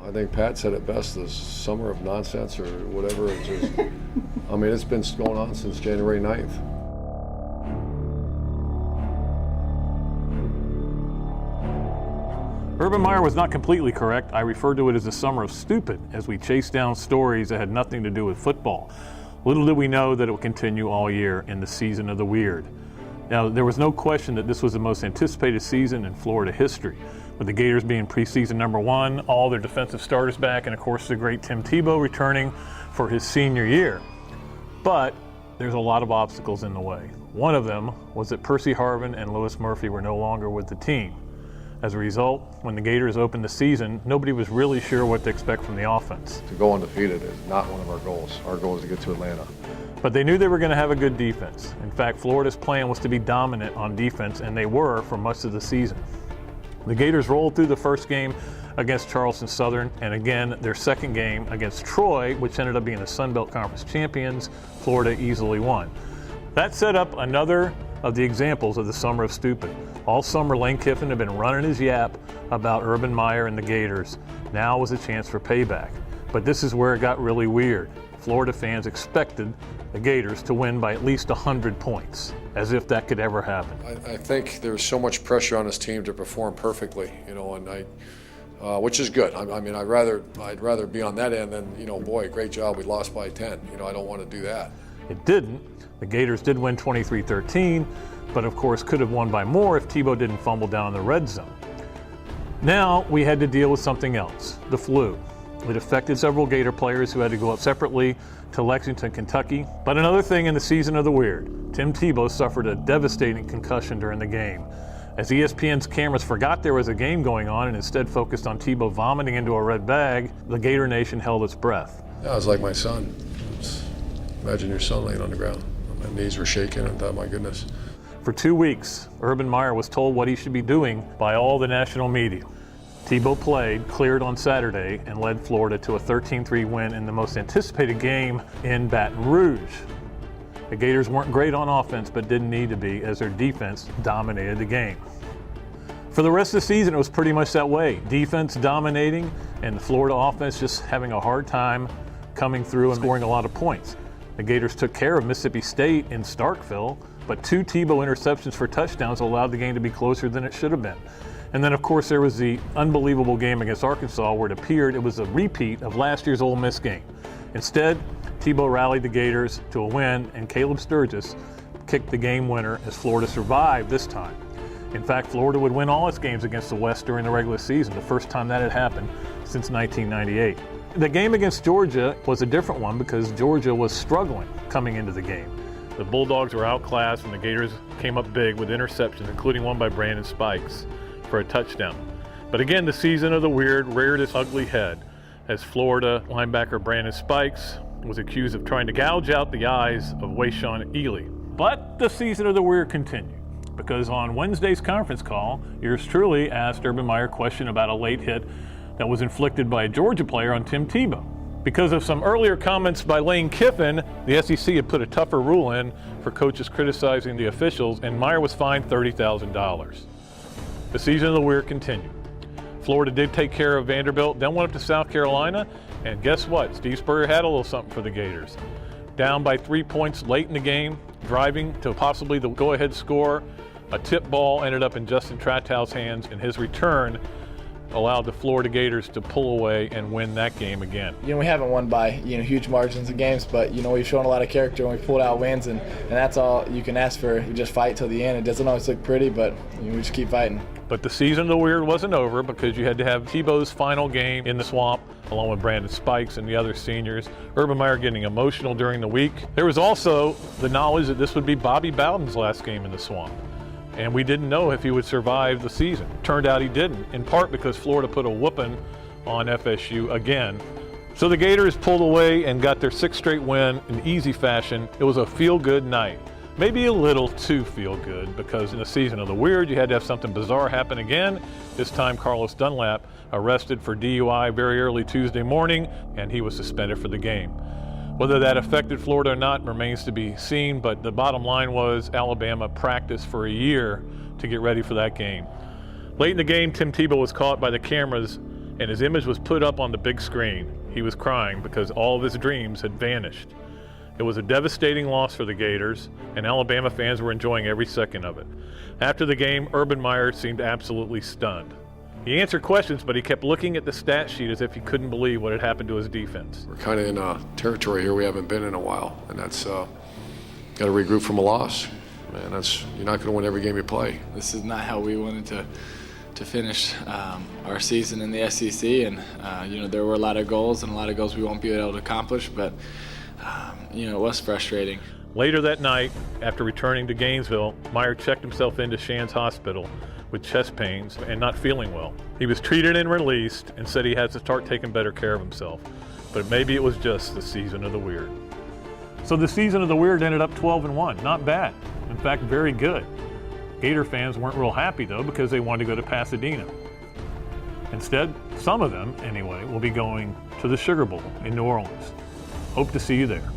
I think Pat said it best, this summer of nonsense or whatever. It's just, I mean, it's been going on since January 9th. Urban Meyer was not completely correct. I referred to it as the summer of stupid as we chased down stories that had nothing to do with football. Little did we know that it would continue all year in the season of the weird. Now, there was no question that this was the most anticipated season in Florida history, with the Gators being preseason #1, all their defensive starters back, and of course the great Tim Tebow returning for his senior year. But there's a lot of obstacles in the way. One of them was that Percy Harvin and Louis Murphy were no longer with the team. As a result, when the Gators opened the season, nobody was really sure what to expect from the offense. To go undefeated is not one of our goals. Our goal is to get to Atlanta. But they knew they were going to have a good defense. In fact, Florida's plan was to be dominant on defense, and they were for much of the season. The Gators rolled through the first game against Charleston Southern, and again, their second game against Troy, which ended up being the Sun Belt Conference champions. Florida easily won. That set up another of the examples of the summer of stupid. All summer, Lane Kiffin had been running his yap about Urban Meyer and the Gators. Now was a chance for payback. But this is where it got really weird. Florida fans expected the Gators to win by at least 100 points, as if that could ever happen. I think there's so much pressure on this team to perform perfectly, and which is good. I mean, I'd rather be on that end than, boy, great job, we lost by 10. I don't want to do that. It didn't. The Gators did win 23-13, but of course could have won by more if Tebow didn't fumble down in the red zone. Now we had to deal with something else, the flu. It affected several Gator players who had to go up separately to Lexington, Kentucky. But another thing in the season of the weird, Tim Tebow suffered a devastating concussion during the game. As ESPN's cameras forgot there was a game going on and instead focused on Tebow vomiting into a red bag, the Gator Nation held its breath. Yeah, it was like my son. Imagine your son laying on the ground. My knees were shaking and I thought, my goodness. For 2 weeks, Urban Meyer was told what he should be doing by all the national media. Tebow played, cleared on Saturday, and led Florida to a 13-3 win in the most anticipated game in Baton Rouge. The Gators weren't great on offense, but didn't need to be, as their defense dominated the game. For the rest of the season, it was pretty much that way. Defense dominating, and the Florida offense just having a hard time coming through and scoring a lot of points. The Gators took care of Mississippi State in Starkville, but 2 Tebow interceptions for touchdowns allowed the game to be closer than it should have been. And then, of course, there was the unbelievable game against Arkansas where it appeared it was a repeat of last year's Ole Miss game. Instead, Tebow rallied the Gators to a win, and Caleb Sturgis kicked the game winner as Florida survived this time. In fact, Florida would win all its games against the West during the regular season, the first time that had happened since 1998. The game against Georgia was a different one because Georgia was struggling coming into the game. The Bulldogs were outclassed, and the Gators came up big with interceptions, including one by Brandon Spikes for a touchdown. But again, the season of the weird reared its ugly head as Florida linebacker Brandon Spikes was accused of trying to gouge out the eyes of Wayshawn Ely. But the season of the weird continued, because on Wednesday's conference call, yours truly asked Urban Meyer a question about a late hit that was inflicted by a Georgia player on Tim Tebow. Because of some earlier comments by Lane Kiffin, the SEC had put a tougher rule in for coaches criticizing the officials, and Meyer was fined $30,000. The season of the weird continued. Florida did take care of Vanderbilt, then went up to South Carolina, and guess what? Steve Spurrier had a little something for the Gators. Down by 3 points late in the game, driving to possibly the go-ahead score, a tip ball ended up in Justin Tratow's hands, and his return allowed the Florida Gators to pull away and win that game again. We haven't won by huge margins of games, but we've shown a lot of character and we've pulled out wins, and that's all you can ask for. You just fight till the end. It doesn't always look pretty, but we just keep fighting. But the season of the weird wasn't over because you had to have Tebow's final game in the swamp along with Brandon Spikes and the other seniors. Urban Meyer getting emotional during the week. There was also the knowledge that this would be Bobby Bowden's last game in the swamp. And we didn't know if he would survive the season. Turned out he didn't, in part because Florida put a whooping on FSU again. So the Gators pulled away and got their 6th straight win in easy fashion. It was a feel-good night. Maybe a little too feel-good, because in the season of the weird, you had to have something bizarre happen again. This time, Carlos Dunlap arrested for DUI very early Tuesday morning, and he was suspended for the game. Whether that affected Florida or not remains to be seen, but the bottom line was Alabama practiced for a year to get ready for that game. Late in the game, Tim Tebow was caught by the cameras and his image was put up on the big screen. He was crying because all of his dreams had vanished. It was a devastating loss for the Gators, and Alabama fans were enjoying every second of it. After the game, Urban Meyer seemed absolutely stunned. He answered questions, but he kept looking at the stat sheet as if he couldn't believe what had happened to his defense. We're kind of in a territory here we haven't been in a while, and that's got to regroup from a loss. Man, you're not going to win every game you play. This is not how we wanted to finish our season in the SEC, and there were a lot of goals we won't be able to accomplish, but it was frustrating. Later that night, after returning to Gainesville, Meyer checked himself into Shands Hospital with chest pains and not feeling well. He was treated and released and said he had to start taking better care of himself, but maybe it was just the season of the weird. So the season of the weird ended up 12-1, not bad. In fact, very good. Gator fans weren't real happy though because they wanted to go to Pasadena. Instead, some of them anyway, will be going to the Sugar Bowl in New Orleans. Hope to see you there.